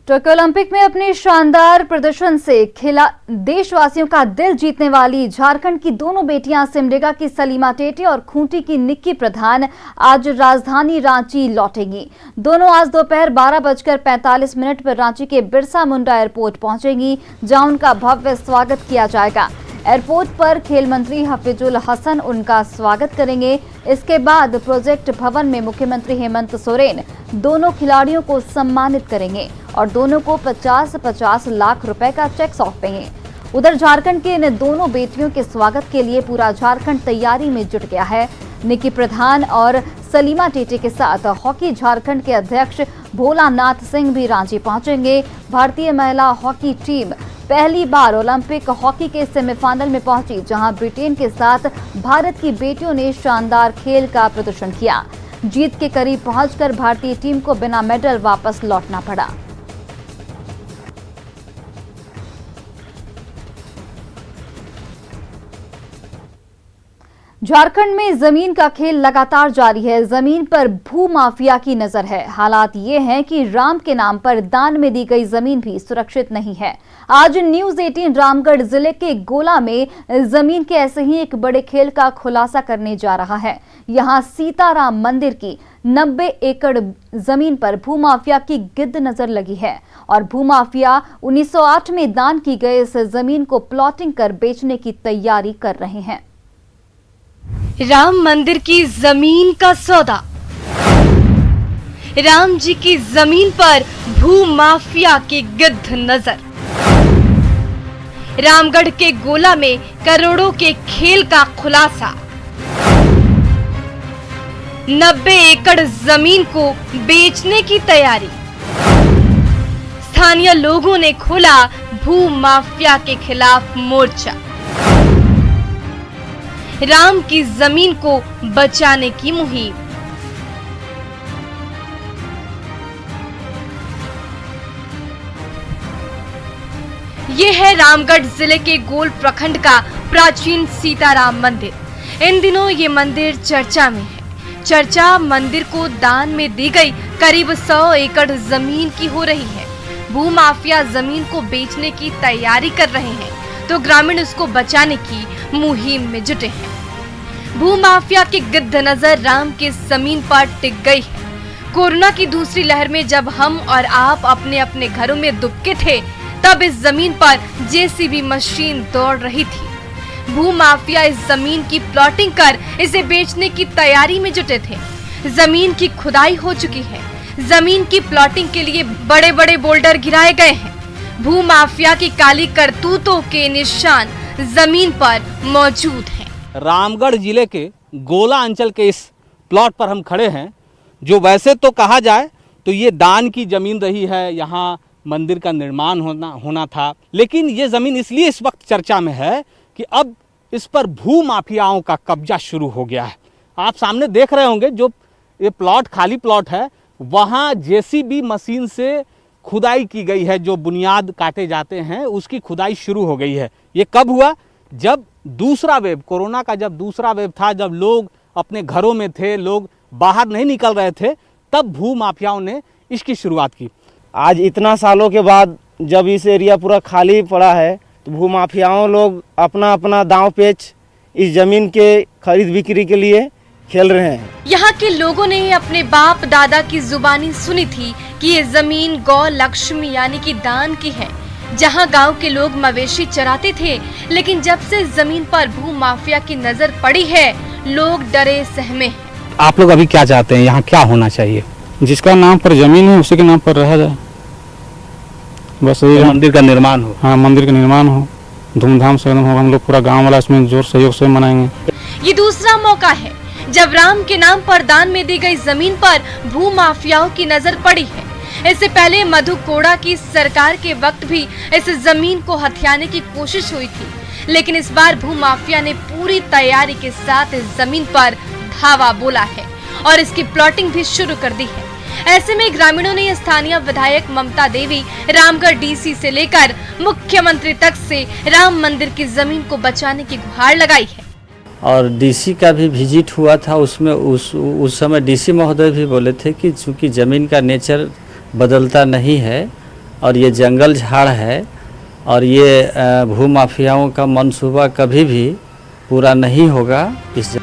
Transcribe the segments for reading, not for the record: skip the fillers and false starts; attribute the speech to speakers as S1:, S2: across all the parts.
S1: Tokyo Olympic में अपने शानदार प्रदर्शन से देशवासियों का दिल जीतने वाली झारखंड की दोनों बेटियां सिमडेगा की सलीमा टेटे और खूंटी की निक्की प्रधान आज राजधानी रांची लौटेंगी। दोनों आज दोपहर 12:45 पर रांची के बिरसा मुंडा एयरपोर्ट पहुंचेंगी, जहां उनका भव्य स्वागत किया जाएगा। एयरपोर्ट पर खेल मंत्री हफीजुल हसन उनका स्वागत करेंगे। इसके बाद प्रोजेक्ट भवन में मुख्यमंत्री हेमंत सोरेन दोनों खिलाड़ियों को सम्मानित करेंगे और दोनों को 50-50 लाख रुपए का चेक सौंपेंगे। उधर झारखंड के इन दोनों बेटियों के स्वागत के लिए पूरा झारखंड तैयारी में जुट गया है। निक्की प्रधान और सलीमा टेटे के साथ हॉकी झारखंड के अध्यक्ष भोलानाथ सिंह भी रांची पहुंचेंगे। भारतीय महिला हॉकी टीम पहली बार ओलंपिक हॉकी के सेमीफाइनल में पहुंची, जहां ब्रिटेन के साथ भारत की बेटियों ने शानदार खेल का प्रदर्शन किया। जीत के करीब पहुंचकर भारतीय टीम को बिना मेडल वापस लौटना पड़ा। झारखंड में जमीन का खेल लगातार जारी है। जमीन पर भू माफिया की नजर है। हालात ये हैं कि राम के नाम पर दान में दी गई जमीन भी सुरक्षित नहीं है। आज न्यूज 18 रामगढ़ जिले के गोला में जमीन के ऐसे ही एक बड़े खेल का खुलासा करने जा रहा है। यहां सीताराम मंदिर की 90 एकड़ जमीन पर भूमाफिया की गिद्ध नजर लगी है और भूमाफिया 1908 में दान की गई इस जमीन को प्लॉटिंग कर बेचने की तैयारी कर रहे हैं।
S2: राम मंदिर की जमीन का सौदा। राम जी की जमीन पर भू माफिया की गिद्ध नजर। रामगढ़ के गोला में करोड़ों के खेल का खुलासा। 90 एकड़ जमीन को बेचने की तैयारी। स्थानीय लोगों ने खोला भू माफिया के खिलाफ मोर्चा। राम की जमीन को बचाने की मुहिम। ये है रामगढ़ जिले के गोल प्रखंड का प्राचीन सीताराम मंदिर। इन दिनों ये मंदिर चर्चा में है। चर्चा मंदिर को दान में दी गई करीब 100 एकड़ जमीन की हो रही है। भूमाफिया जमीन को बेचने की तैयारी कर रहे हैं तो ग्रामीण उसको बचाने की मुहिम में जुटे हैं। भूमाफिया की गिद्ध नजर राम की जमीन पर टिक गई है। कोरोना की दूसरी लहर में जब हम और आप अपने अपने घरों में दुबके थे, तब इस जमीन पर जेसीबी मशीन दौड़ रही थी। भूमाफिया इस जमीन की प्लॉटिंग कर इसे बेचने की तैयारी में जुटे थे। जमीन की खुदाई हो चुकी है। जमीन की प्लॉटिंग के लिए बड़े बड़े बोल्डर गिराए गए हैं। भूमाफिया की काली करतूतों के निशान जमीन पर मौजूद हैं।
S3: रामगढ़ जिले के गोला अंचल के इस प्लॉट पर हम खड़े हैं, जो वैसे तो कहा जाए तो ये दान की जमीन रही है। यहाँ मंदिर का निर्माण होना था, लेकिन ये जमीन इसलिए इस वक्त चर्चा में है कि अब इस पर भू माफियाओं का कब्जा शुरू हो गया है। आप सामने देख रहे होंगे जो ये प्लॉट खाली प्लॉट है, वहाँ जेसीबी मशीन से खुदाई की गई है। जो बुनियाद काटे जाते हैं उसकी खुदाई शुरू हो गई है। ये कब हुआ? जब दूसरा वेव, कोरोना का जब दूसरा वेव था, जब लोग अपने घरों में थे, लोग बाहर नहीं निकल रहे थे, तब भू माफियाओं ने इसकी शुरुआत की।
S4: आज इतना सालों के बाद जब इस एरिया पूरा खाली पड़ा है तो भू माफियाओं लोग अपना अपना दांव पेच इस जमीन के खरीद बिक्री के लिए खेल रहे हैं।
S2: यहाँ के लोगों ने अपने बाप दादा की जुबानी सुनी थी कि ये जमीन गौ लक्ष्मी यानी कि दान की है, जहाँ गांव के लोग मवेशी चराते थे। लेकिन जब से जमीन पर भू माफिया की नजर पड़ी है, लोग डरे सहमे हैं।
S3: आप लोग अभी क्या चाहते हैं, यहाँ क्या होना चाहिए?
S5: जिसका नाम पर जमीन है उसी के नाम पर रहा जाए, बस यही।
S3: मंदिर का निर्माण हो।
S5: हाँ, मंदिर का निर्माण हो, धूमधाम से एकदम होगा। हम लोग पूरा गांव वाला इसमें जोर सहयोग से मनाएंगे।
S2: ये दूसरा मौका है जब राम के नाम पर दान में दी गई जमीन पर भू माफियाओं की नजर पड़ी है। इससे पहले मधु कोड़ा की सरकार के वक्त भी इस जमीन को हथियाने की कोशिश हुई थी, लेकिन इस बार भू माफिया ने पूरी तैयारी के साथ इस जमीन पर धावा बोला है और इसकी प्लॉटिंग भी शुरू कर दी है। ऐसे में ग्रामीणों ने स्थानीय विधायक ममता देवी, रामगढ़ डीसी से लेकर मुख्यमंत्री तक से राम मंदिर की जमीन को बचाने की गुहार लगाई है।
S6: और डीसी का भी विजिट हुआ था, उसमें उस समय डीसी महोदय भी बोले थे कि चूंकि ज़मीन का नेचर बदलता नहीं है और ये जंगल झाड़ है और ये भूमाफियाओं का मंसूबा कभी भी पूरा नहीं होगा। इस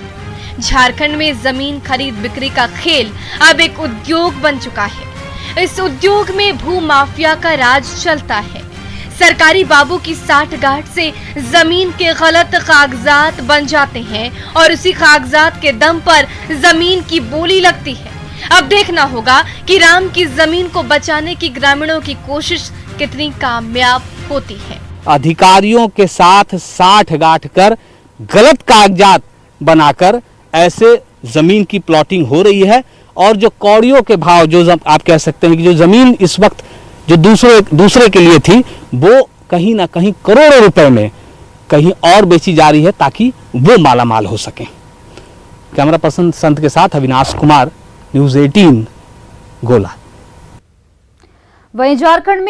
S2: झारखंड में जमीन खरीद बिक्री का खेल अब एक उद्योग बन चुका है। इस उद्योग में भू माफिया का राज चलता है। सरकारी बाबू की साठगांठ से जमीन के गलत कागजात बन जाते हैं और उसी कागजात के दम पर जमीन की बोली लगती है। अब देखना होगा कि राम की जमीन को बचाने की ग्रामीणों की कोशिश कितनी कामयाब होती है।
S3: अधिकारियों के साथ साठगांठ कर गलत कागजात बनाकर ऐसे जमीन की प्लॉटिंग हो रही है और जो कौड़ियों के भाव, जो आप कह सकते हैं कि जो जमीन इस वक्त जो दूसरे के लिए थी, वो कहीं ना कहीं करोड़ों रुपए में कहीं और बेची जा रही है ताकि वो मालामाल हो सके। कैमरा पर्सन संत के साथ अविनाश कुमार, न्यूज़ 18 गोला।
S1: वहीं झारखंड में